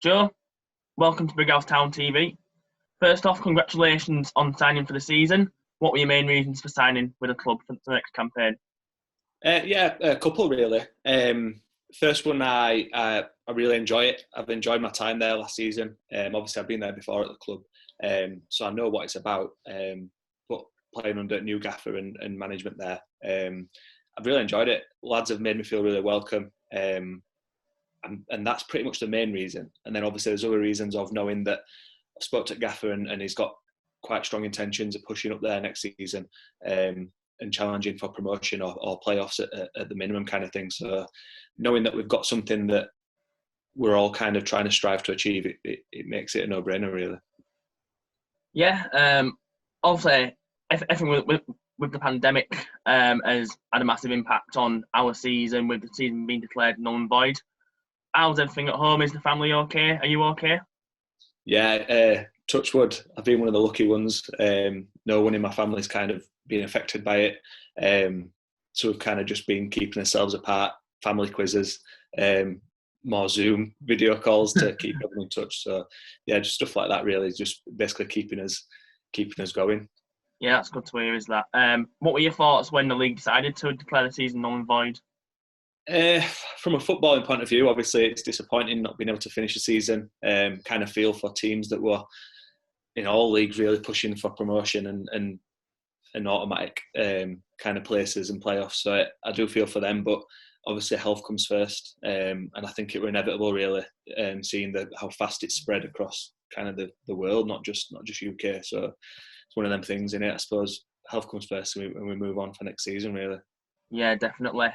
Joe, welcome to Big House Town TV. First off, congratulations on signing for the season. What were your main reasons for signing with a club for the next campaign? A couple really. First one, I really enjoy it. I've enjoyed my time there last season. Obviously, I've been there before at the club, so I know what it's about. But playing under new gaffer and management there, I've really enjoyed it. Lads have made me feel really welcome, and that's pretty much the main reason. And then obviously there's other reasons of knowing that I spoke to gaffer and he's got quite strong intentions of pushing up there next season. And challenging for promotion or playoffs at the minimum kind of thing. So knowing that we've got something that we're all kind of trying to strive to achieve, it makes it a no-brainer, really. Yeah, obviously, everything with the pandemic has had a massive impact on our season, with the season being declared null and void. How's everything at home? Is the family okay? Are you okay? Yeah, touch wood, I've been one of the lucky ones. No one in my family's kind of been affected by it. So we've kind of just been keeping ourselves apart, family quizzes, more Zoom video calls to keep everyone in touch. So yeah, just stuff like that really, just basically keeping us going. Yeah, that's good to hear, is that. What were your thoughts when the league decided to declare the season null and void? From a footballing point of view, obviously it's disappointing not being able to finish the season. Kind of feel for teams that were in all leagues really pushing for promotion and automatic kind of places and playoffs. So I do feel for them, but obviously health comes first, and I think it were inevitable really, seeing how fast it spread across kind of the world, not just UK. So it's one of them things in it. I suppose health comes first, and we move on for next season really. Yeah, definitely.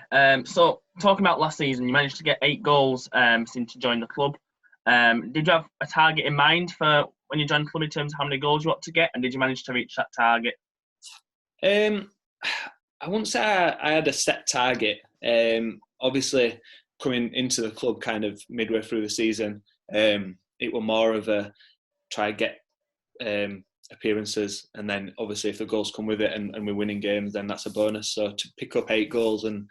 So talking about last season, you managed to get 8 goals since you joined the club. Did you have a target in mind for when you joined the club in terms of how many goals you want to get, and did you manage to reach that target? I wouldn't say I had a set target. Obviously, coming into the club kind of midway through the season, it were more of a try and get appearances, and then obviously if the goals come with it and we're winning games, then that's a bonus. So to pick up 8 goals and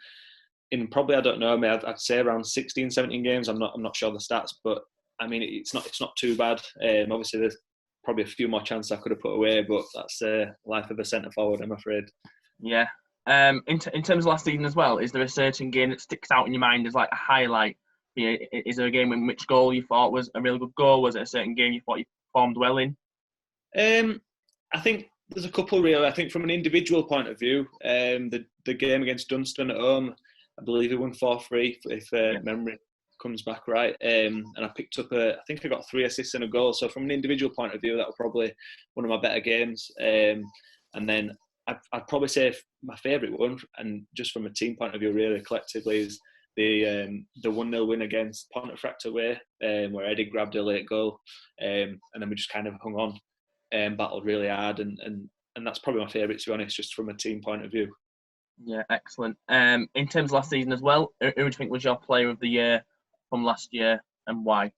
in probably, I don't know, I'd say around 16, 17 games. I'm not sure the stats, but I mean it's not too bad. Obviously there's probably a few more chances I could have put away, but that's the life of a centre forward, I'm afraid. Yeah. In terms of last season as well, is there a certain game that sticks out in your mind as like a highlight? Is there a game in which goal you thought was a really good goal? Was it a certain game you thought you performed well in? I think there's a couple really. I think from an individual point of view, the game against Dunstan at home, I believe we won 4-3 if memory comes back right. And I picked up I think I got 3 assists and a goal. So from an individual point of view, that was probably one of my better games. And then I'd probably say my favourite one, and just from a team point of view, really collectively, is the 1-0 win against Pontefract away, where Eddie grabbed a late goal, and then we just kind of hung on and battled really hard, and that's probably my favourite, to be honest, just from a team point of view. Yeah, excellent. In terms of last season as well, who do you think was your player of the year from last year, and why?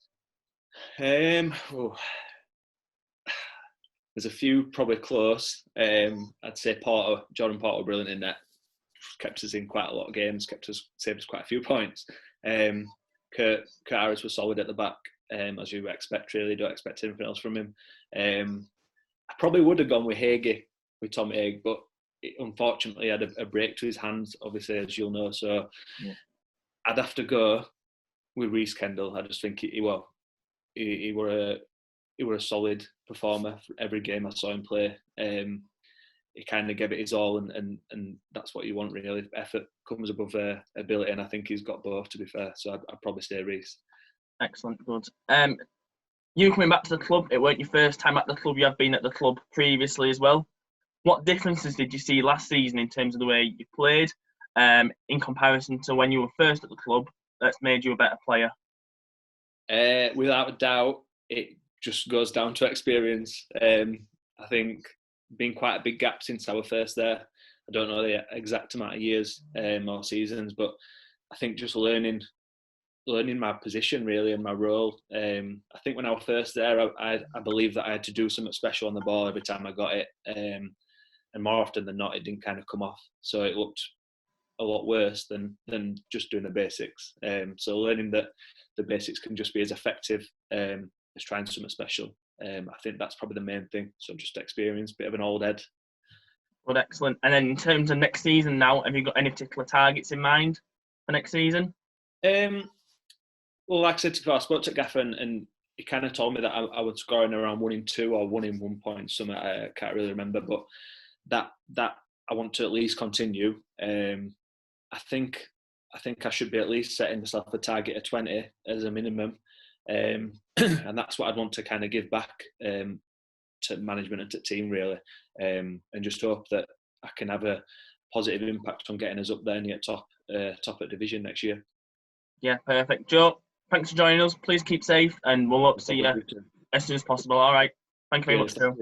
There's a few probably close. I'd say Jordan Porter, brilliant in that. Kept us in quite a lot of games. Saved us quite a few points. Kurt Harris was solid at the back, as you expect. Really, don't expect anything else from him. I probably would have gone with Tom Haig, but unfortunately had a break to his hands, obviously, as you'll know. So yeah. I'd have to go with Reece Kendall. I just think he were a solid performer for every game I saw him play. He kind of gave it his all, and that's what you want really. Effort comes above ability, and I think he's got both, to be fair. So I'd probably say Reece. Excellent, good. You coming back to the club, it weren't your first time at the club. You have been at the club previously as well. What differences did you see last season in terms of the way you played, in comparison to when you were first at the club, that's made you a better player? Without a doubt, it just goes down to experience. I think been quite a big gap since I was first there. I don't know the exact amount of years or seasons, but I think just learning my position really and my role. I think when I was first there, I believe that I had to do something special on the ball every time I got it, and more often than not, it didn't kind of come off. So it looked a lot worse than just doing the basics. So learning that the basics can just be as effective is trying something special. I think that's probably the main thing. So just experience, bit of an old head. Well, excellent. And then in terms of next season now, have you got any particular targets in mind for next season? Well, like I said before, I spoke to Gaffer and he kind of told me that I was scoring around 1 in 2 or 1 in 1 point. Something I can't really remember, but that I want to at least continue. I think I should be at least setting myself a target of 20 as a minimum, and that's what I'd want to kind of give back to management and to team really, and just hope that I can have a positive impact on getting us up there near top at division next year. Yeah, perfect. Joe, thanks for joining us. Please keep safe, and we'll hope to see you as soon as possible. All right. Thank you very much, Joe.